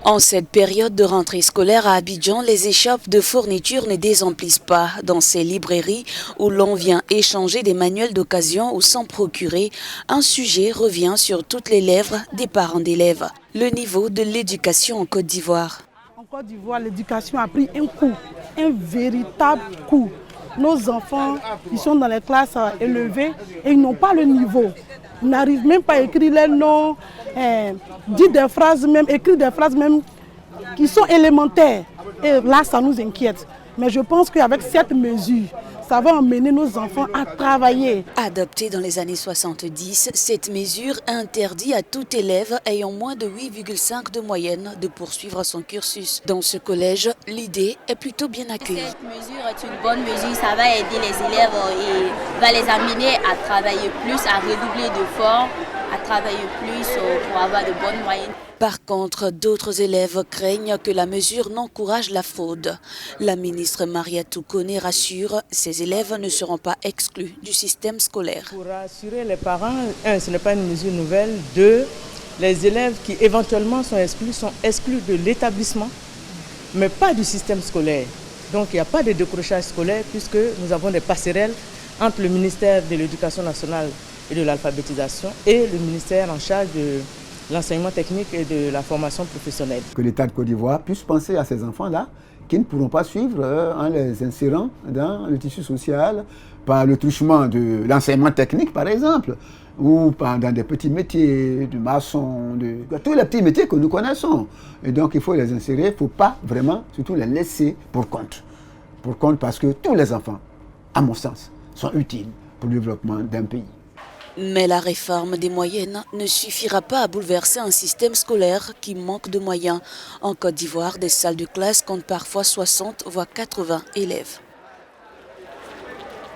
En cette période de rentrée scolaire à Abidjan, les échoppes de fournitures ne désemplissent pas. Dans ces librairies où l'on vient échanger des manuels d'occasion ou s'en procurer, un sujet revient sur toutes les lèvres des parents d'élèves. Le niveau de l'éducation en Côte d'Ivoire. En Côte d'Ivoire, l'éducation a pris un coup, un véritable coup. Nos enfants, ils sont dans les classes élevées et ils n'ont pas le niveau. Ils n'arrivent même pas à écrire les noms, dire des phrases même, écrire des phrases même qui sont élémentaires. Et là, ça nous inquiète. Mais je pense qu'avec cette mesure, ça va emmener nos enfants à travailler. Adoptée dans les années 70, cette mesure interdit à tout élève ayant moins de 8,5 de moyenne de poursuivre son cursus. Dans ce collège, l'idée est plutôt bien accueillie. Cette mesure est une bonne mesure, ça va aider les élèves et va les amener à travailler plus, à redoubler d'efforts, à travailler plus pour avoir de bonnes moyennes. Par contre, d'autres élèves craignent que la mesure n'encourage la fraude. La ministre Mariatou Koné rassure, ces élèves ne seront pas exclus du système scolaire. Pour rassurer les parents, un, ce n'est pas une mesure nouvelle. Deux, les élèves qui éventuellement sont exclus de l'établissement, mais pas du système scolaire. Donc il n'y a pas de décrochage scolaire puisque nous avons des passerelles entre le ministère de l'Éducation nationale et de l'alphabétisation et le ministère en charge de l'enseignement technique et de la formation professionnelle. Que l'État de Côte d'Ivoire puisse penser à ces enfants-là qui ne pourront pas suivre en les insérant dans le tissu social par le truchement de l'enseignement technique par exemple, ou dans des petits métiers, de maçon, tous les petits métiers que nous connaissons. Et donc il faut les insérer, il ne faut pas vraiment surtout les laisser pour compte. Pour compte parce que tous les enfants, à mon sens, sont utiles pour le développement d'un pays. Mais la réforme des moyennes ne suffira pas à bouleverser un système scolaire qui manque de moyens. En Côte d'Ivoire, des salles de classe comptent parfois 60 voire 80 élèves.